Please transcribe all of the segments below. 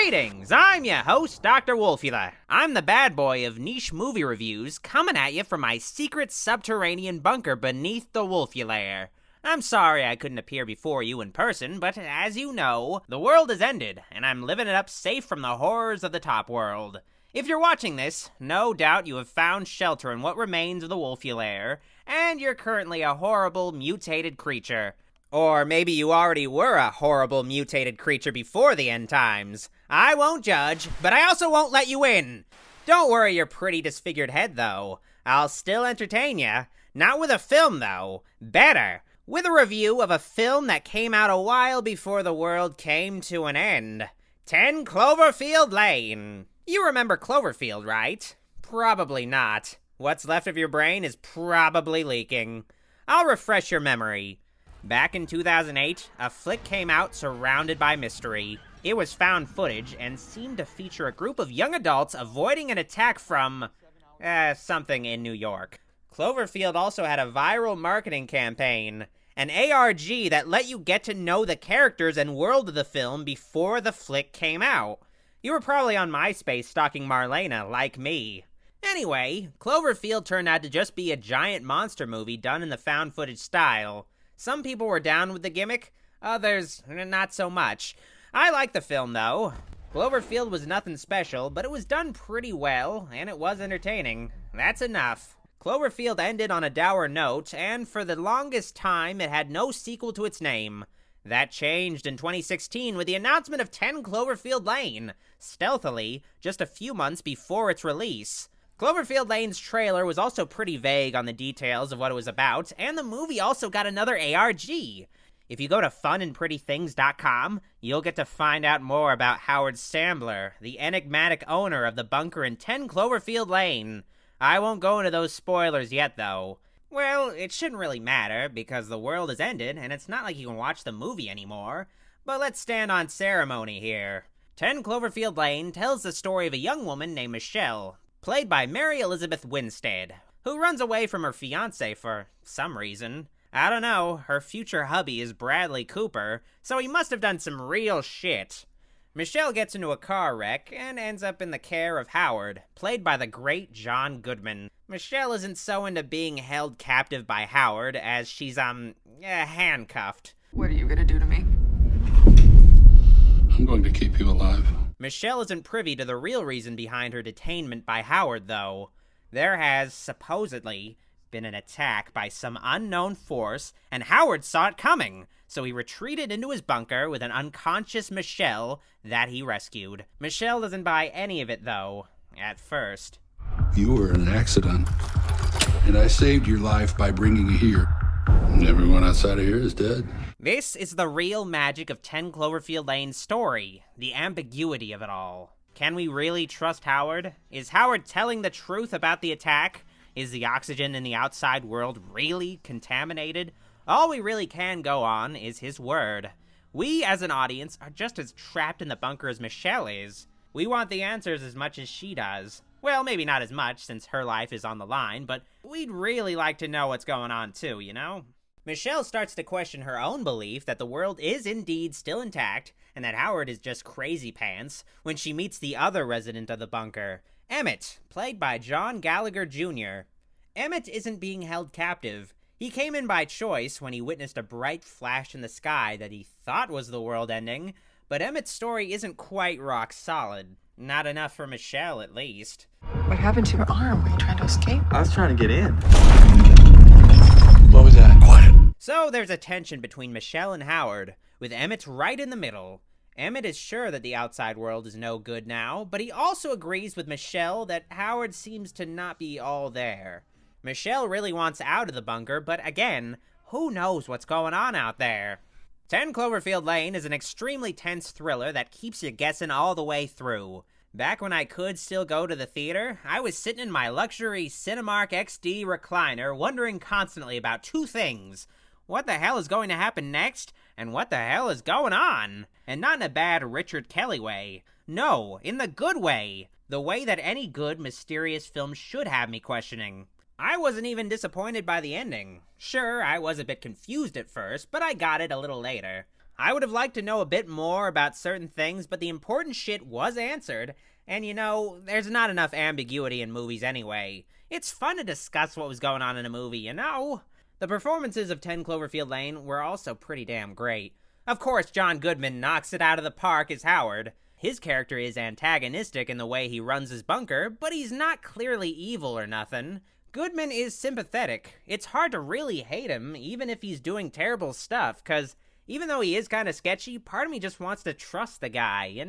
Greetings, I'm your host, Dr. Wolfula. I'm the bad boy of niche movie reviews, coming at you from my secret subterranean bunker beneath the Wolfula. I'm sorry I couldn't appear before you in person, but as you know, the world has ended, and I'm living it up safe from the horrors of the top world. If you're watching this, no doubt you have found shelter in what remains of the Wolfula, and you're currently a horrible, mutated creature. Or maybe you already were a horrible, mutated creature before the end times. I won't judge, but I also won't let you in. Don't worry your pretty disfigured head, though. I'll still entertain ya. Not with a film, though. Better. With a review of a film that came out a while before the world came to an end. 10 Cloverfield Lane. You remember Cloverfield, right? Probably not. What's left of your brain is probably leaking. I'll refresh your memory. Back in 2008, a flick came out surrounded by mystery. It was found footage and seemed to feature a group of young adults avoiding an attack from, something in New York. Cloverfield also had a viral marketing campaign, an ARG that let you get to know the characters and world of the film before the flick came out. You were probably on MySpace stalking Marlena, like me. Anyway, Cloverfield turned out to just be a giant monster movie done in the found footage style. Some people were down with the gimmick, others not so much. I like the film, though. Cloverfield was nothing special, but it was done pretty well, and it was entertaining. That's enough. Cloverfield ended on a dour note, and for the longest time, it had no sequel to its name. That changed in 2016 with the announcement of 10 Cloverfield Lane, stealthily, just a few months before its release. Cloverfield Lane's trailer was also pretty vague on the details of what it was about, and the movie also got another ARG. If you go to funandprettythings.com, you'll get to find out more about Howard Sambler, the enigmatic owner of the bunker in 10 Cloverfield Lane. I won't go into those spoilers yet, though. Well, it shouldn't really matter, because the world has ended, and it's not like you can watch the movie anymore. But let's stand on ceremony here. 10 Cloverfield Lane tells the story of a young woman named Michelle, played by Mary Elizabeth Winstead, who runs away from her fiancé for some reason. I don't know, her future hubby is Bradley Cooper, so he must have done some real shit. Michelle gets into a car wreck and ends up in the care of Howard, played by the great John Goodman. Michelle isn't so into being held captive by Howard as she's, handcuffed. What are you gonna do to me? I'm going to keep you alive. Michelle isn't privy to the real reason behind her detainment by Howard, though. There has, supposedly, been an attack by some unknown force, and Howard saw it coming, so he retreated into his bunker with an unconscious Michelle that he rescued. Michelle doesn't buy any of it, though, at first. You were an accident, and I saved your life by bringing you here. And everyone outside of here is dead. This is the real magic of 10 Cloverfield Lane's story, the ambiguity of it all. Can we really trust Howard? Is Howard telling the truth about the attack? Is the oxygen in the outside world really contaminated? All we really can go on is his word. We, as an audience, are just as trapped in the bunker as Michelle is. We want the answers as much as she does. Well, maybe not as much, since her life is on the line, but we'd really like to know what's going on too, you know? Michelle starts to question her own belief that the world is indeed still intact, and that Howard is just crazy pants, when she meets the other resident of the bunker, Emmett, played by John Gallagher Jr. Emmett isn't being held captive. He came in by choice when he witnessed a bright flash in the sky that he thought was the world ending, but Emmett's story isn't quite rock solid. Not enough for Michelle, at least. What happened to your arm? Were you trying to escape? I was trying to get in. What was that? Quiet. So there's a tension between Michelle and Howard, with Emmett right in the middle. Emmett is sure that the outside world is no good now, but he also agrees with Michelle that Howard seems to not be all there. Michelle really wants out of the bunker, but again, who knows what's going on out there? 10 Cloverfield Lane is an extremely tense thriller that keeps you guessing all the way through. Back when I could still go to the theater, I was sitting in my luxury Cinemark XD recliner wondering constantly about two things. What the hell is going to happen next? And what the hell is going on? And not in a bad Richard Kelly way. No, in the good way. The way that any good, mysterious film should have me questioning. I wasn't even disappointed by the ending. Sure, I was a bit confused at first, but I got it a little later. I would have liked to know a bit more about certain things, but the important shit was answered. And there's not enough ambiguity in movies anyway. It's fun to discuss what was going on in a movie, The performances of 10 Cloverfield Lane were also pretty damn great. Of course, John Goodman knocks it out of the park as Howard. His character is antagonistic in the way he runs his bunker, but he's not clearly evil or nothing. Goodman is sympathetic. It's hard to really hate him, even if he's doing terrible stuff, cause even though he is kind of sketchy, part of me just wants to trust the guy,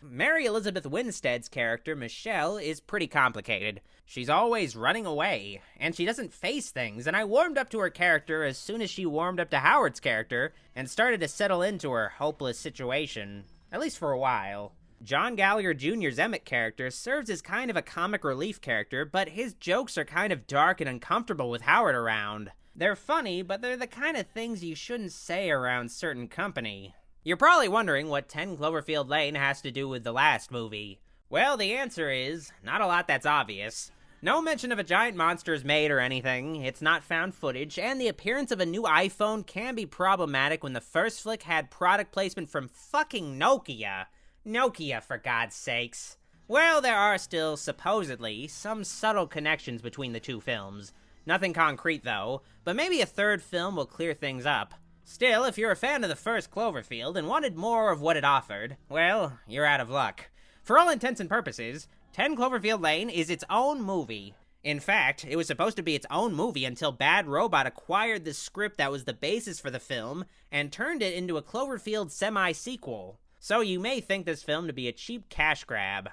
Mary Elizabeth Winstead's character, Michelle, is pretty complicated. She's always running away, and she doesn't face things, and I warmed up to her character as soon as she warmed up to Howard's character, and started to settle into her hopeless situation, at least for a while. John Gallagher Jr.'s Emmett character serves as kind of a comic relief character, but his jokes are kind of dark and uncomfortable with Howard around. They're funny, but they're the kind of things you shouldn't say around certain company. You're probably wondering what 10 Cloverfield Lane has to do with the last movie. Well, the answer is, not a lot that's obvious. No mention of a giant monster is made or anything, it's not found footage, and the appearance of a new iPhone can be problematic when the first flick had product placement from fucking Nokia. Nokia, for God's sakes. Well, there are still, supposedly, some subtle connections between the two films. Nothing concrete, though, but maybe a third film will clear things up. Still, if you're a fan of the first Cloverfield and wanted more of what it offered, well, you're out of luck. For all intents and purposes, 10 Cloverfield Lane is its own movie. In fact, it was supposed to be its own movie until Bad Robot acquired the script that was the basis for the film and turned it into a Cloverfield semi-sequel. So you may think this film to be a cheap cash grab.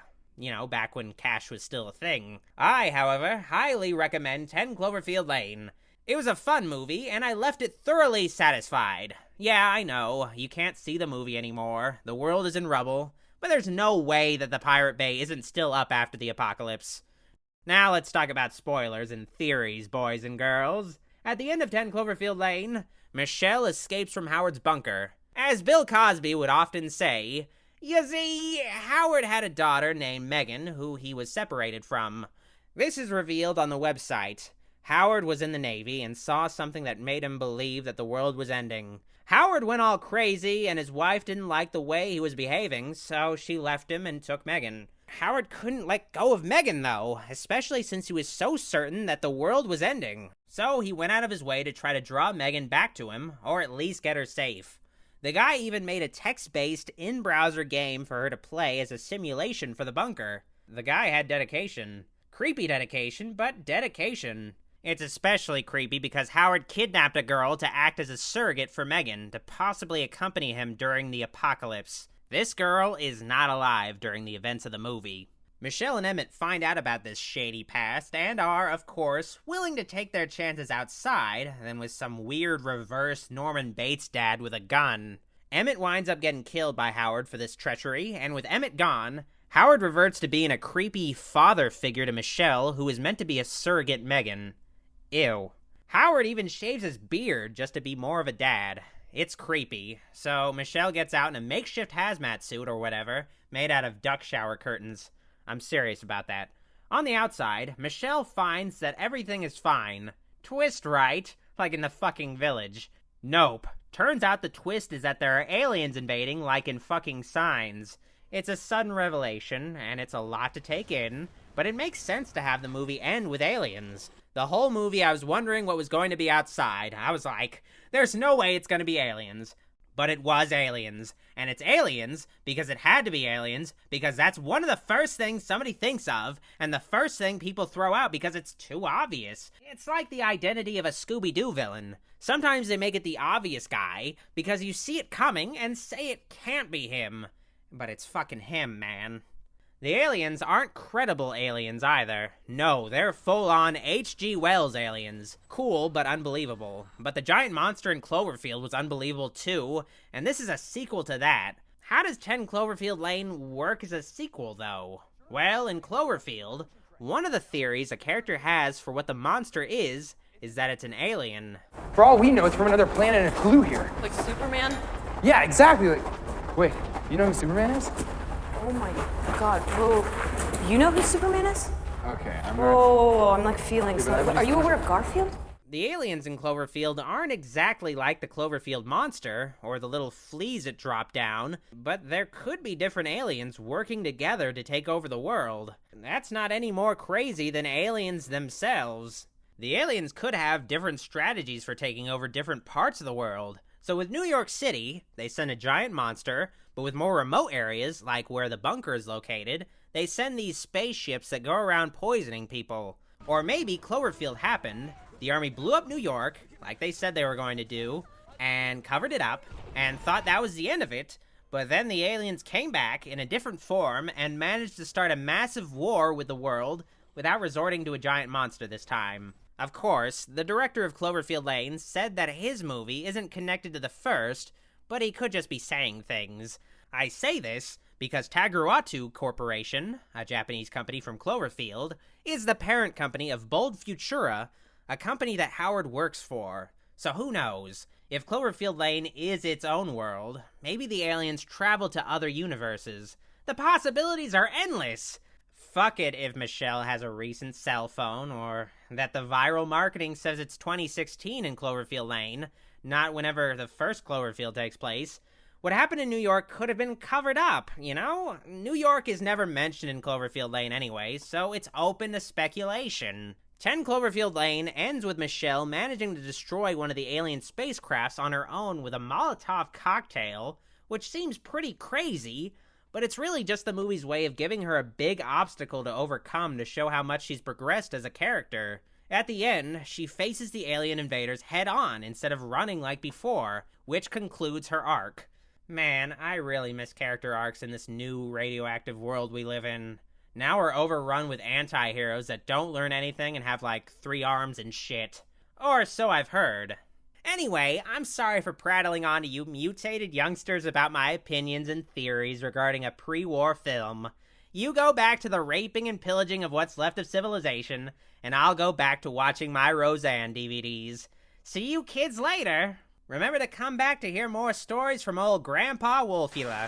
Back when cash was still a thing. I, however, highly recommend 10 Cloverfield Lane. It was a fun movie, and I left it thoroughly satisfied. Yeah, I know, you can't see the movie anymore. The world is in rubble, but there's no way that the Pirate Bay isn't still up after the apocalypse. Now let's talk about spoilers and theories, boys and girls. At the end of 10 Cloverfield Lane, Michelle escapes from Howard's bunker. As Bill Cosby would often say, you see, Howard had a daughter named Megan, who he was separated from. This is revealed on the website. Howard was in the Navy and saw something that made him believe that the world was ending. Howard went all crazy, and his wife didn't like the way he was behaving, so she left him and took Megan. Howard couldn't let go of Megan, though, especially since he was so certain that the world was ending. So he went out of his way to try to draw Megan back to him, or at least get her safe. The guy even made a text-based in-browser game for her to play as a simulation for the bunker. The guy had dedication. Creepy dedication, but dedication. It's especially creepy because Howard kidnapped a girl to act as a surrogate for Megan, to possibly accompany him during the apocalypse. This girl is not alive during the events of the movie. Michelle and Emmett find out about this shady past and are, of course, willing to take their chances outside than with some weird reverse Norman Bates dad with a gun. Emmett winds up getting killed by Howard for this treachery, and with Emmett gone, Howard reverts to being a creepy father figure to Michelle, who is meant to be a surrogate Megan. Ew. Howard even shaves his beard just to be more of a dad. It's creepy. So Michelle gets out in a makeshift hazmat suit or whatever, made out of duck shower curtains. I'm serious about that. On the outside, Michelle finds that everything is fine. Twist, right? Like in the fucking Village. Nope. Turns out the twist is that there are aliens invading like in fucking Signs. It's a sudden revelation, and it's a lot to take in, but it makes sense to have the movie end with aliens. The whole movie I was wondering what was going to be outside. I was like, there's no way it's going to be aliens. But it was aliens. And it's aliens because it had to be aliens because that's one of the first things somebody thinks of and the first thing people throw out because it's too obvious. It's like the identity of a Scooby-Doo villain. Sometimes they make it the obvious guy because you see it coming and say it can't be him. But it's fucking him, man. The aliens aren't credible aliens either. No, they're full-on H.G. Wells aliens. Cool, but unbelievable. But the giant monster in Cloverfield was unbelievable too, and this is a sequel to that. How does 10 Cloverfield Lane work as a sequel, though? Well, in Cloverfield, one of the theories a character has for what the monster is that it's an alien. For all we know, it's from another planet and it flew here. Like Superman? Yeah, exactly. Wait, you know who Superman is? Oh my god, whoa. You know who Superman is? Okay, I'm Whoa, I'm like feeling something. Are you aware of Garfield? The aliens in Cloverfield aren't exactly like the Cloverfield monster, or the little fleas it dropped down, but there could be different aliens working together to take over the world. That's not any more crazy than aliens themselves. The aliens could have different strategies for taking over different parts of the world. So with New York City, they send a giant monster, but with more remote areas, like where the bunker is located, they send these spaceships that go around poisoning people. Or maybe Cloverfield happened, the army blew up New York, like they said they were going to do, and covered it up, and thought that was the end of it, but then the aliens came back in a different form and managed to start a massive war with the world without resorting to a giant monster this time. Of course, the director of Cloverfield Lane said that his movie isn't connected to the first, but he could just be saying things. I say this because Taguruatu Corporation, a Japanese company from Cloverfield, is the parent company of Bold Futura, a company that Howard works for. So who knows? If Cloverfield Lane is its own world, maybe the aliens travel to other universes. The possibilities are endless! Fuck it if Michelle has a recent cell phone, or that the viral marketing says it's 2016 in Cloverfield Lane, not whenever the first Cloverfield takes place. What happened in New York could have been covered up, you know? New York is never mentioned in Cloverfield Lane anyway, so it's open to speculation. 10 Cloverfield Lane ends with Michelle managing to destroy one of the alien spacecrafts on her own with a Molotov cocktail, which seems pretty crazy, but it's really just the movie's way of giving her a big obstacle to overcome to show how much she's progressed as a character. At the end, she faces the alien invaders head-on instead of running like before, which concludes her arc. Man, I really miss character arcs in this new radioactive world we live in. Now we're overrun with anti-heroes that don't learn anything and have like 3 arms and shit. Or so I've heard. Anyway, I'm sorry for prattling on to you mutated youngsters about my opinions and theories regarding a pre-war film. You go back to the raping and pillaging of what's left of civilization, and I'll go back to watching my Roseanne DVDs. See you kids later! Remember to come back to hear more stories from old Grandpa Wolfula.